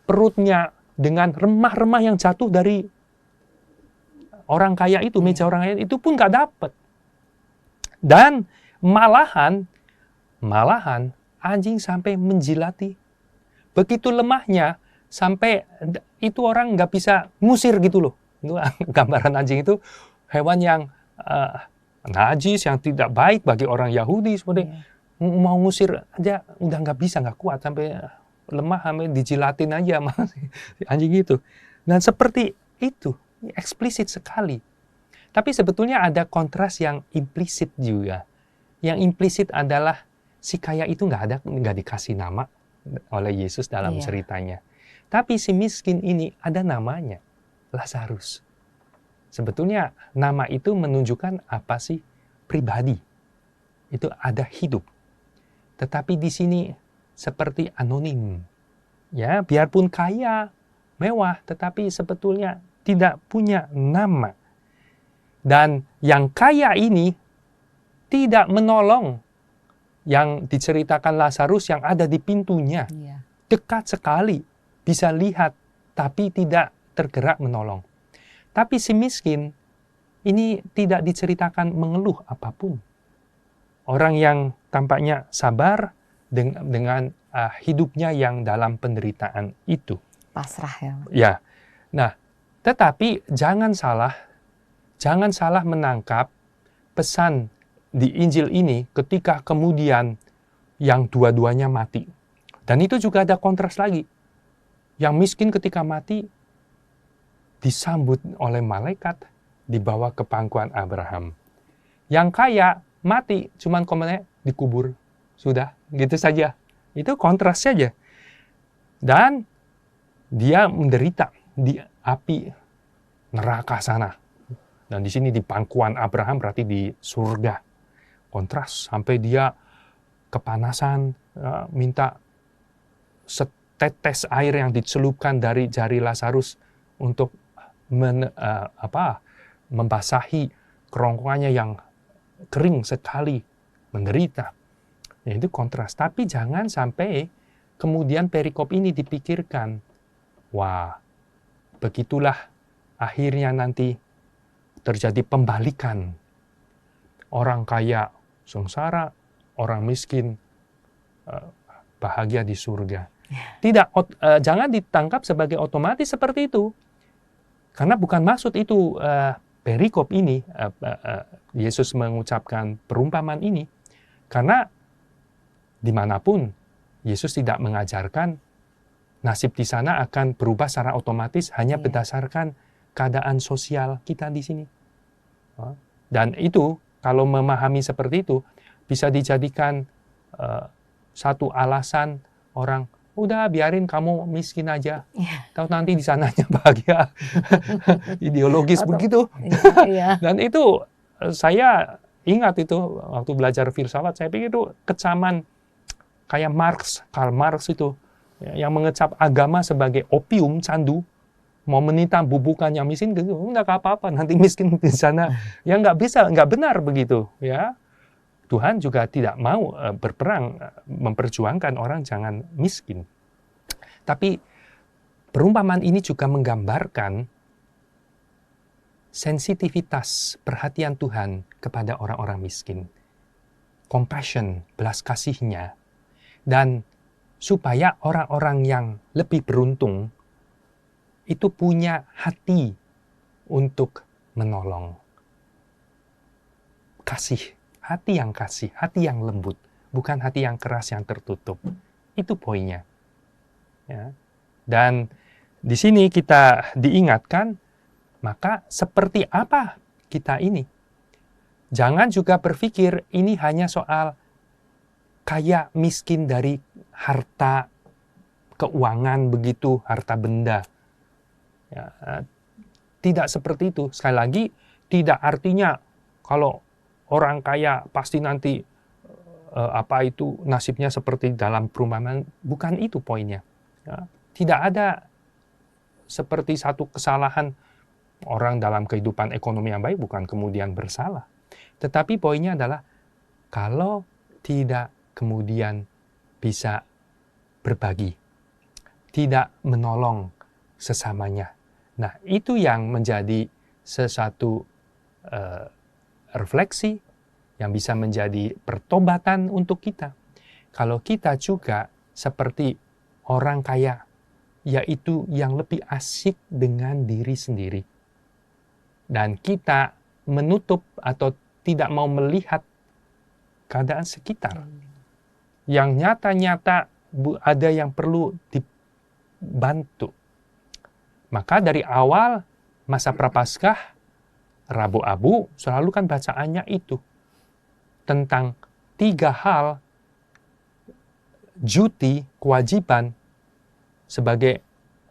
perutnya dengan remah-remah yang jatuh dari orang kaya itu, meja orang kaya itu pun nggak dapat. Dan malahan anjing sampai menjilati. Begitu lemahnya, sampai itu orang nggak bisa ngusir gitu loh. Itu gambaran anjing itu hewan yang najis, yang tidak baik bagi orang Yahudi. Seperti mau ngusir aja udah nggak bisa, nggak kuat, sampai lemah, sampai dijilatin aja sama anjing itu. Dan seperti itu, eksplisit sekali. Tapi sebetulnya ada kontras yang implisit juga. Yang implisit adalah si kaya itu nggak dikasih nama oleh Yesus dalam ceritanya. Tapi si miskin ini ada namanya, Lazarus. Sebetulnya nama itu menunjukkan apa sih? Pribadi. Itu ada hidup. Tetapi di sini seperti anonim. Ya, biarpun kaya, mewah, tetapi sebetulnya tidak punya nama. Dan yang kaya ini tidak menolong yang diceritakan Lazarus yang ada di pintunya. Dekat sekali, bisa lihat, tapi tidak tergerak menolong. Tapi si miskin ini tidak diceritakan mengeluh apapun. Orang yang tampaknya sabar dengan hidupnya yang dalam penderitaan itu. Pasrah ya. Ya. Nah, tetapi jangan salah menangkap pesan di Injil ini ketika kemudian yang dua-duanya mati. Dan itu juga ada kontras lagi. Yang miskin ketika mati disambut oleh malaikat, dibawa ke pangkuan Abraham. Yang kaya mati, cuman komennya dikubur. Sudah, gitu saja. Itu kontras saja. Dan dia menderita di api neraka sana. Dan di sini di pangkuan Abraham berarti di surga. Kontras sampai dia kepanasan, minta setetes air yang dicelupkan dari jari Lazarus untuk membasahi kerongkongannya yang kering sekali, menderita. Ya, itu kontras. Tapi jangan sampai kemudian perikop ini dipikirkan, wah, begitulah akhirnya nanti terjadi pembalikan. Orang kaya sengsara, orang miskin bahagia di surga. Tidak, jangan ditangkap sebagai otomatis seperti itu. Karena bukan maksud itu perikop ini, Yesus mengucapkan perumpamaan ini. Karena dimanapun Yesus tidak mengajarkan nasib di sana akan berubah secara otomatis hanya berdasarkan keadaan sosial kita di sini. Dan itu, kalau memahami seperti itu, bisa dijadikan satu alasan orang, udah biarin kamu miskin aja, tahu nanti di sananya bahagia. Ideologis begitu. Dan itu saya ingat itu waktu belajar filsafat, saya pikir itu kecaman kayak Karl Marx itu, ya, yang mengecap agama sebagai opium, candu, mau menitam bubukan yang miskin, nggak apa-apa, nanti miskin di sana. Ya nggak bisa, nggak benar begitu. Ya, Tuhan juga tidak mau berperang, memperjuangkan orang jangan miskin. Tapi perumpamaan ini juga menggambarkan sensitivitas perhatian Tuhan kepada orang-orang miskin. Compassion, belas kasihnya. Dan supaya orang-orang yang lebih beruntung itu punya hati untuk menolong. Kasih, hati yang lembut. Bukan hati yang keras, yang tertutup. Itu poinnya. Ya. Dan di sini kita diingatkan, maka seperti apa kita ini? Jangan juga berpikir ini hanya soal kaya miskin dari harta keuangan begitu, harta benda. Ya, tidak seperti itu. Sekali lagi, tidak artinya kalau orang kaya pasti nanti nasibnya seperti dalam perumpamaan. Bukan itu poinnya. Ya, tidak ada seperti satu kesalahan orang dalam kehidupan ekonomi yang baik bukan kemudian bersalah. Tetapi poinnya adalah kalau tidak kemudian bisa berbagi, tidak menolong sesamanya. Nah, itu yang menjadi sesuatu refleksi yang bisa menjadi pertobatan untuk kita. Kalau kita juga seperti orang kaya, yaitu yang lebih asik dengan diri sendiri. Dan kita menutup atau tidak mau melihat keadaan sekitar. Yang nyata-nyata ada yang perlu dibantu. Maka dari awal masa Prapaskah, Rabu Abu, selalu kan bacaannya itu. Tentang 3 hal duty, kewajiban sebagai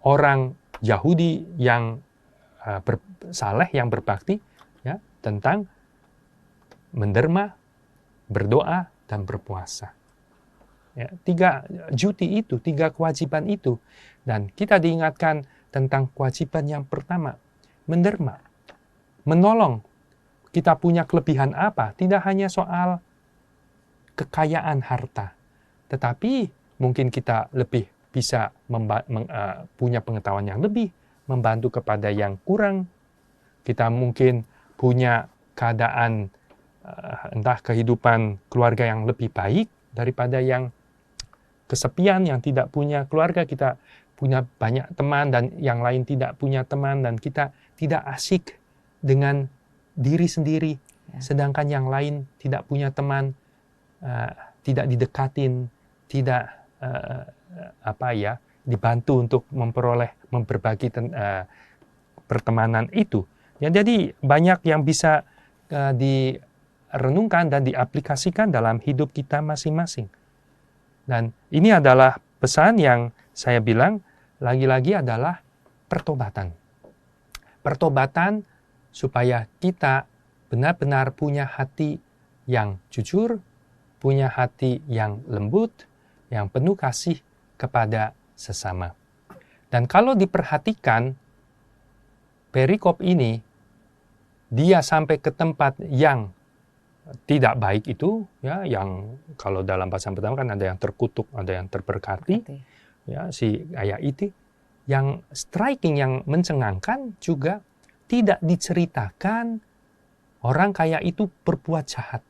orang Yahudi yang saleh, yang berbakti, ya, tentang menderma, berdoa, dan berpuasa. Ya, 3 duty itu, 3 kewajiban itu. Dan kita diingatkan tentang kewajiban yang pertama, menderma, menolong. Kita punya kelebihan apa? Tidak hanya soal kekayaan harta, tetapi mungkin kita lebih bisa punya pengetahuan yang lebih, membantu kepada yang kurang. Kita mungkin punya keadaan entah kehidupan keluarga yang lebih baik daripada yang kesepian, yang tidak punya keluarga. Kita punya banyak teman dan yang lain tidak punya teman, dan kita tidak asik dengan diri sendiri, sedangkan yang lain tidak punya teman, tidak didekatin, tidak dibantu untuk memperbagi pertemanan itu. Ya, jadi banyak yang bisa direnungkan dan diaplikasikan dalam hidup kita masing-masing. Dan ini adalah pesan yang saya bilang lagi-lagi adalah pertobatan. Pertobatan supaya kita benar-benar punya hati yang jujur, punya hati yang lembut, yang penuh kasih kepada sesama. Dan kalau diperhatikan, perikop ini, dia sampai ke tempat yang tidak baik itu, ya, yang kalau dalam pasal pertama kan ada yang terkutuk, ada yang terberkati, ya, si ayah itu, yang striking, yang mencengangkan juga tidak diceritakan orang kaya itu berbuat jahat.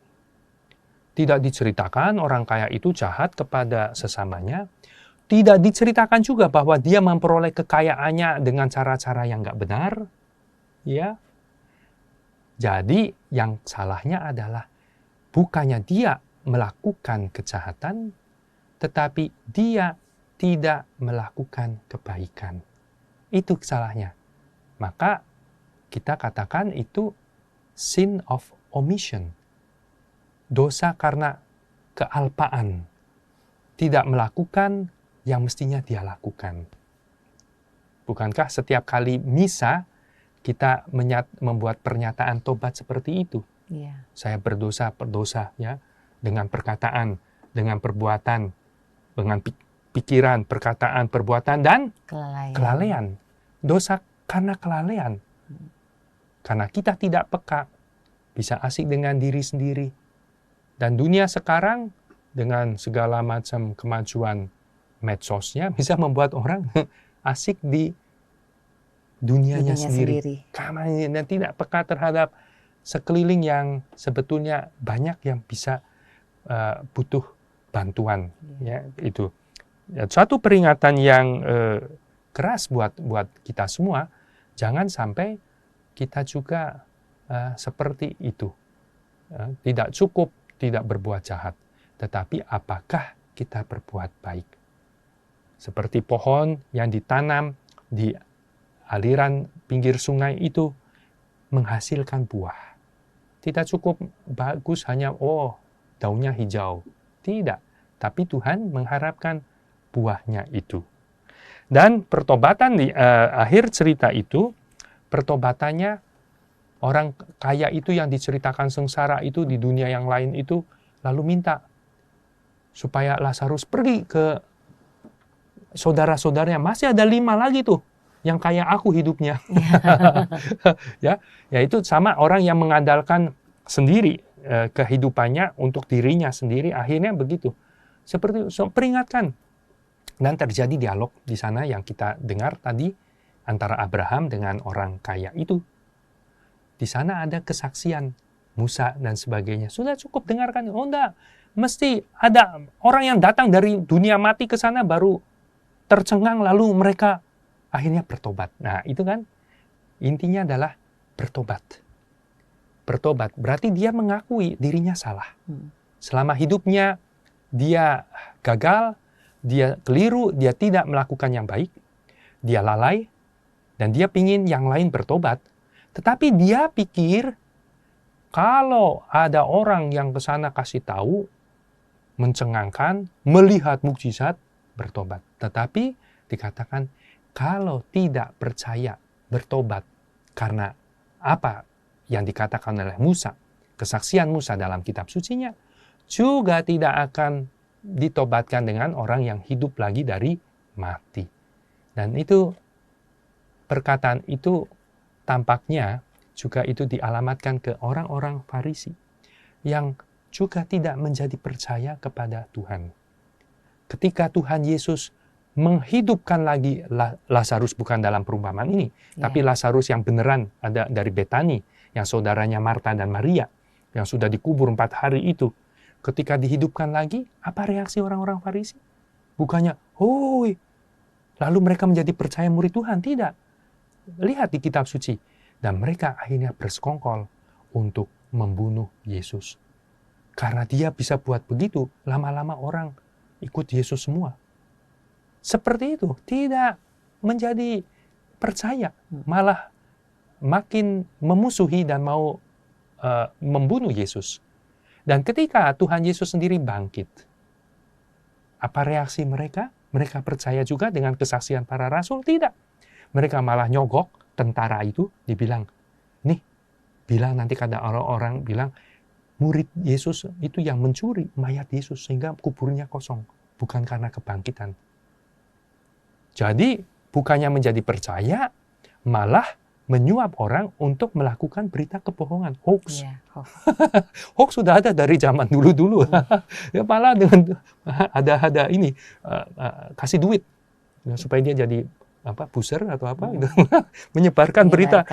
Tidak diceritakan orang kaya itu jahat kepada sesamanya. Tidak diceritakan juga bahwa dia memperoleh kekayaannya dengan cara-cara yang nggak benar. Ya. Jadi yang salahnya adalah bukannya dia melakukan kejahatan, tetapi dia tidak melakukan kebaikan. Itu salahnya. Maka kita katakan itu sin of omission. Dosa karena kealpaan. Tidak melakukan yang mestinya dia lakukan. Bukankah setiap kali misa kita membuat pernyataan tobat seperti itu? Saya berdosa, ya, dengan perkataan, dengan perbuatan, dengan pikiran, perkataan, perbuatan, dan Kelalaian. kelalaian. Dosa karena kelalaian. Karena kita tidak peka, bisa asik dengan diri sendiri. Dan dunia sekarang dengan segala macam kemajuan medsosnya bisa membuat orang asik di dunianya sendiri. Karena dan tidak peka terhadap sekeliling yang sebetulnya banyak yang bisa butuh bantuan. Ya, itu. Suatu peringatan yang keras buat kita semua, jangan sampai kita juga seperti itu. Tidak cukup tidak berbuat jahat, tetapi apakah kita berbuat baik? Seperti pohon yang ditanam di aliran pinggir sungai itu menghasilkan buah. Tidak cukup bagus hanya daunnya hijau. Tidak, tapi Tuhan mengharapkan buahnya itu. Dan pertobatan di akhir cerita itu, pertobatannya orang kaya itu yang diceritakan sengsara itu di dunia yang lain itu lalu minta supaya Lazarus pergi ke saudara-saudaranya. Masih ada 5 lagi tuh yang kayak aku hidupnya. ya itu sama orang yang mengandalkan sendiri kehidupannya untuk dirinya sendiri, akhirnya begitu. Seperti peringatkan. Dan terjadi dialog di sana yang kita dengar tadi antara Abraham dengan orang kaya itu. Di sana ada kesaksian Musa dan sebagainya. Sudah cukup dengarkan. Oh enggak, mesti ada orang yang datang dari dunia mati ke sana baru tercengang lalu mereka akhirnya bertobat. Nah itu kan intinya adalah bertobat. Bertobat berarti dia mengakui dirinya salah. Selama hidupnya dia gagal, dia keliru, dia tidak melakukan yang baik, dia lalai, dan dia pingin yang lain bertobat. Tetapi dia pikir kalau ada orang yang ke sana kasih tahu, mencengangkan, melihat mukjizat, bertobat. Tetapi dikatakan kalau tidak percaya bertobat karena apa yang dikatakan oleh Musa, kesaksian Musa dalam kitab sucinya, juga tidak akan ditobatkan dengan orang yang hidup lagi dari mati. Dan itu perkataan itu tampaknya juga itu dialamatkan ke orang-orang Farisi yang juga tidak menjadi percaya kepada Tuhan. Ketika Tuhan Yesus menghidupkan lagi Lazarus, bukan dalam perumpamaan ini, tapi Lazarus yang beneran ada dari Betani, yang saudaranya Marta dan Maria, yang sudah dikubur 4 hari itu, ketika dihidupkan lagi, apa reaksi orang-orang Farisi? Bukannya, hoi, lalu mereka menjadi percaya murid Tuhan. Tidak. Lihat di kitab suci. Dan mereka akhirnya bersekongkol untuk membunuh Yesus. Karena dia bisa buat begitu, lama-lama orang ikut Yesus semua. Seperti itu, tidak menjadi percaya, malah makin memusuhi dan mau membunuh Yesus. Dan ketika Tuhan Yesus sendiri bangkit, apa reaksi mereka? Mereka percaya juga dengan kesaksian para rasul? Tidak. Mereka malah nyogok tentara itu, dibilang, nih, bilang nanti kada orang-orang bilang, murid Yesus itu yang mencuri mayat Yesus sehingga kuburnya kosong. Bukan karena kebangkitan. Jadi, bukannya menjadi percaya, malah menyuap orang untuk melakukan berita kebohongan, hoax. Hoax sudah ada dari zaman dulu-dulu. Ya, malah dengan ada ini kasih duit supaya dia jadi booster atau apa gitu. Menyebarkan berita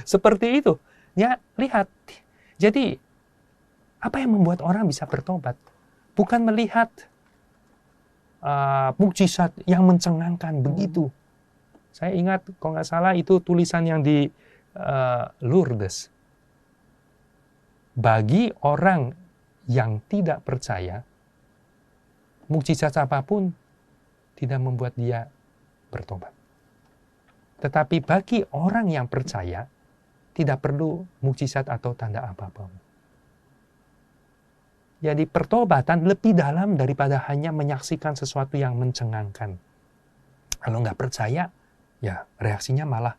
seperti itu. Ya, lihat. Jadi apa yang membuat orang bisa bertobat? Bukan melihat mukjizat yang mencengangkan begitu. Saya ingat, kalau nggak salah itu tulisan yang di Lourdes. Bagi orang yang tidak percaya, mukjizat apapun tidak membuat dia bertobat. Tetapi bagi orang yang percaya, tidak perlu mukjizat atau tanda apapun. Jadi pertobatan lebih dalam daripada hanya menyaksikan sesuatu yang mencengangkan. Kalau nggak percaya, ya reaksinya malah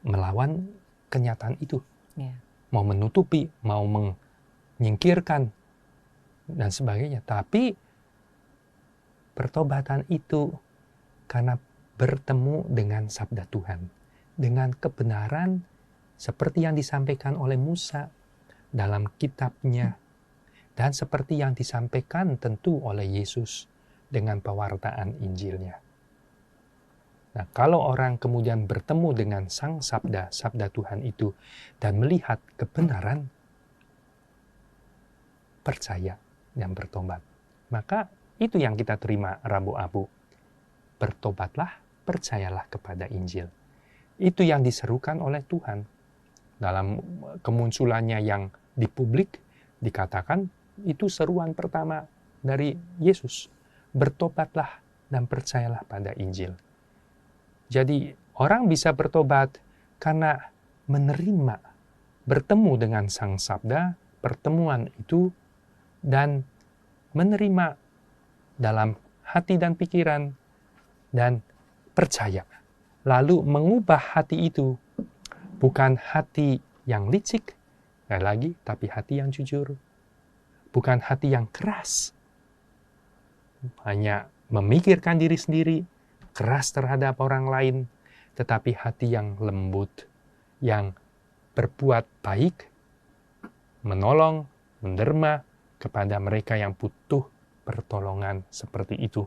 melawan kenyataan itu. Mau menutupi, mau menyingkirkan, dan sebagainya. Tapi pertobatan itu karena bertemu dengan sabda Tuhan, dengan kebenaran seperti yang disampaikan oleh Musa dalam kitabnya, dan seperti yang disampaikan tentu oleh Yesus dengan pewartaan Injilnya. Nah, kalau orang kemudian bertemu dengan sang sabda Tuhan itu, dan melihat kebenaran, percaya dan bertobat, maka itu yang kita terima Rabu Abu. Bertobatlah, percayalah kepada Injil. Itu yang diserukan oleh Tuhan. Dalam kemunculannya yang di publik, dikatakan itu seruan pertama dari Yesus. Bertobatlah dan percayalah pada Injil. Jadi orang bisa bertobat karena menerima, bertemu dengan sang sabda, pertemuan itu, dan menerima dalam hati dan pikiran, dan percaya. Lalu mengubah hati itu, bukan hati yang licik, lagi, tapi hati yang jujur. Bukan hati yang keras, hanya memikirkan diri sendiri, keras terhadap orang lain, tetapi hati yang lembut, yang berbuat baik, menolong, menderma kepada mereka yang butuh pertolongan seperti itu.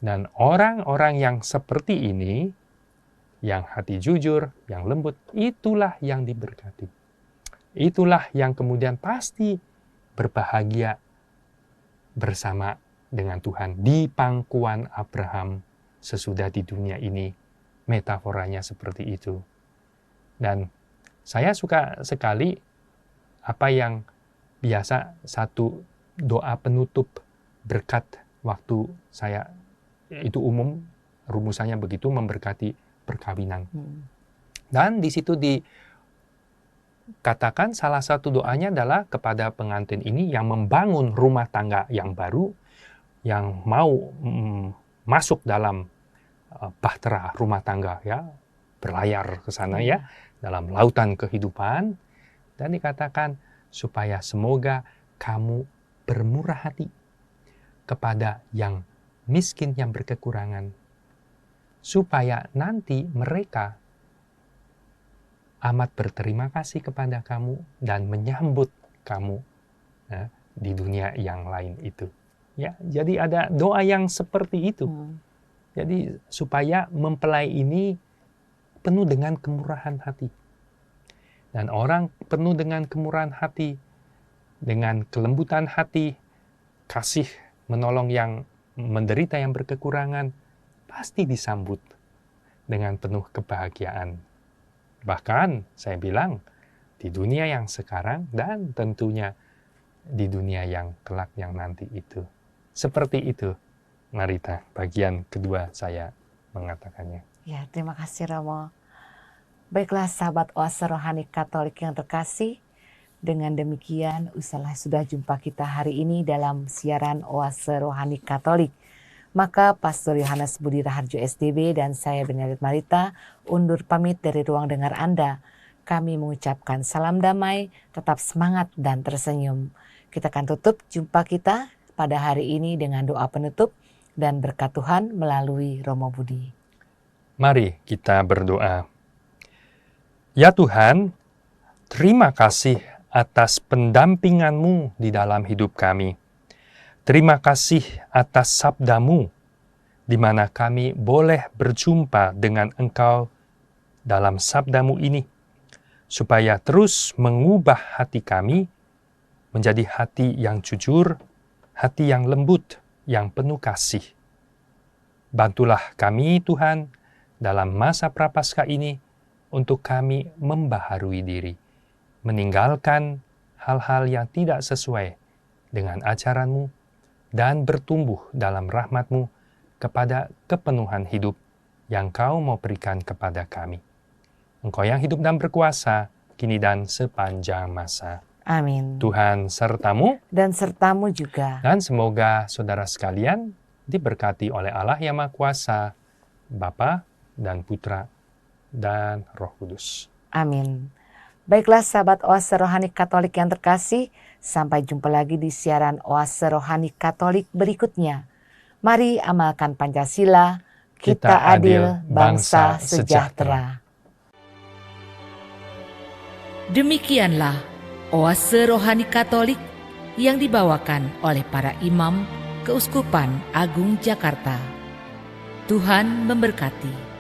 Dan orang-orang yang seperti ini, yang hati jujur, yang lembut, itulah yang diberkati. Itulah yang kemudian pasti berbahagia bersama dengan Tuhan di pangkuan Abraham sesudah di dunia ini. Metaforanya seperti itu. Dan saya suka sekali apa yang biasa satu doa penutup berkat waktu saya, itu umum rumusannya begitu, memberkati perkawinan. Dan di situ dikatakan salah satu doanya adalah kepada pengantin ini yang membangun rumah tangga yang baru, yang mau masuk dalam bahtera rumah tangga, ya, berlayar ke sana, ya, dalam lautan kehidupan. Dan dikatakan supaya semoga kamu bermurah hati kepada yang miskin, yang berkekurangan, supaya nanti mereka amat berterima kasih kepada kamu dan menyambut kamu, ya, di dunia yang lain itu. Ya, jadi ada doa yang seperti itu. Jadi supaya mempelai ini penuh dengan kemurahan hati. Dan orang penuh dengan kemurahan hati, dengan kelembutan hati, kasih menolong yang menderita, yang berkekurangan, pasti disambut dengan penuh kebahagiaan. Bahkan saya bilang di dunia yang sekarang dan tentunya di dunia yang kelak yang nanti itu. Seperti itu, Marita, bagian kedua saya mengatakannya. Ya, terima kasih Romo. Baiklah sahabat Oase Rohani Katolik yang terkasih, dengan demikian sudah jumpa kita hari ini dalam siaran Oase Rohani Katolik. Maka Pastor Yohanes Budi Raharjo SDB dan saya Benelit Marita undur pamit dari ruang dengar Anda. Kami mengucapkan salam damai, tetap semangat dan tersenyum. Kita akan tutup jumpa kita pada hari ini dengan doa penutup dan berkat Tuhan melalui Romo Budi. Mari kita berdoa. Ya Tuhan, terima kasih atas pendampingan-Mu di dalam hidup kami. Terima kasih atas sabda-Mu, di mana kami boleh berjumpa dengan Engkau dalam sabda-Mu ini, supaya terus mengubah hati kami menjadi hati yang jujur, hati yang lembut, yang penuh kasih. Bantulah kami Tuhan dalam masa prapaskah ini untuk kami membaharui diri, meninggalkan hal-hal yang tidak sesuai dengan ajaran-Mu, dan bertumbuh dalam rahmat-Mu kepada kepenuhan hidup yang Kau mau berikan kepada kami. Engkau yang hidup dan berkuasa, kini dan sepanjang masa. Amin. Tuhan sertamu Dan sertamu juga. dan semoga saudara sekalian diberkati oleh Allah yang Maha Kuasa, Bapa dan Putra dan Roh Kudus. Amin. Baiklah sahabat Oase Rohani Katolik yang terkasih, sampai jumpa lagi di siaran Oase Rohani Katolik berikutnya. Mari amalkan Pancasila, kita adil, bangsa sejahtera. Demikianlah oase rohani Katolik yang dibawakan oleh para imam Keuskupan Agung Jakarta. Tuhan memberkati.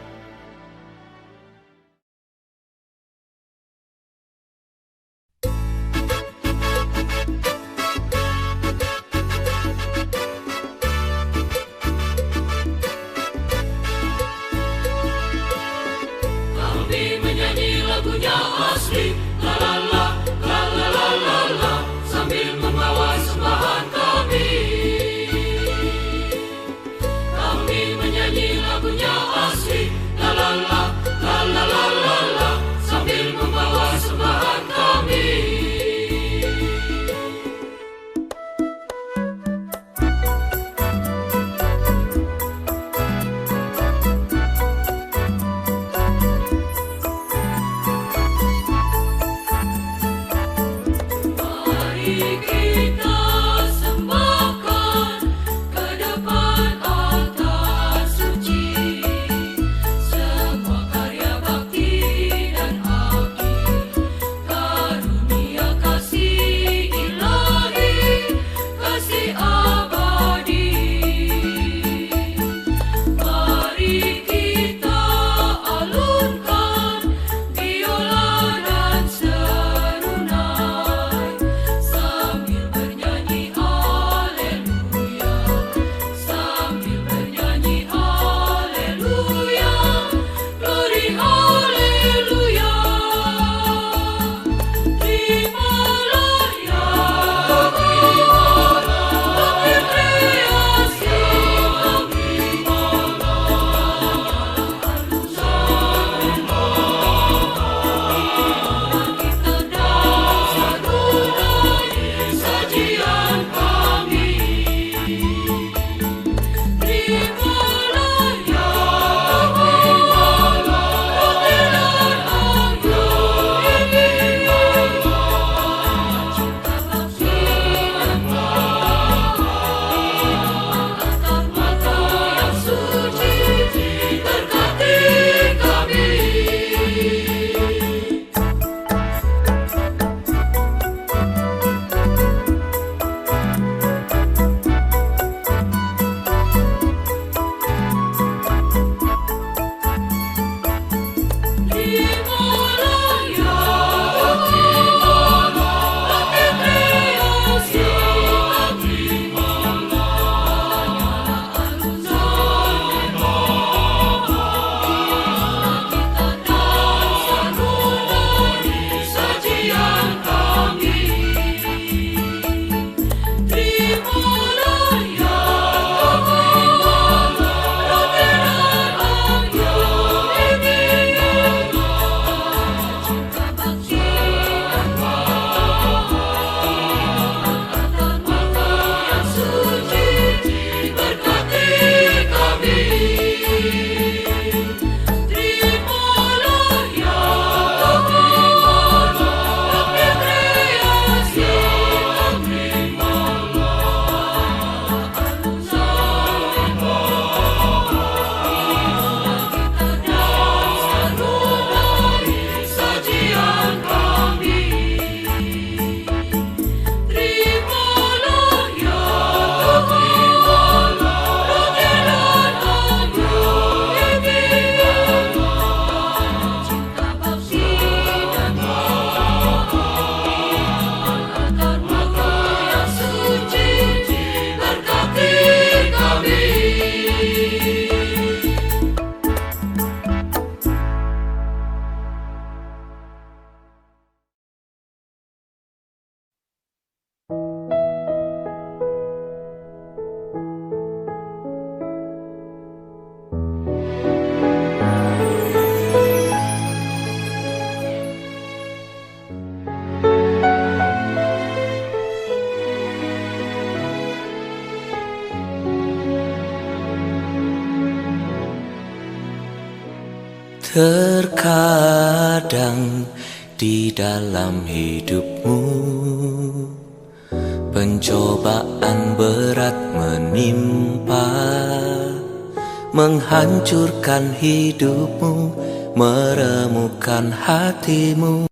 Kami menyanyi lagunya asli, la la la, la la la la la, sambil membawa sembahan kami. Kami menyanyi lagunya asli, la la la, la la la la la, sambil membawa sembahan kami. Terkadang di dalam hidupmu Pencobaan berat menimpa, menghancurkan hidupmu, meremukkan hatimu.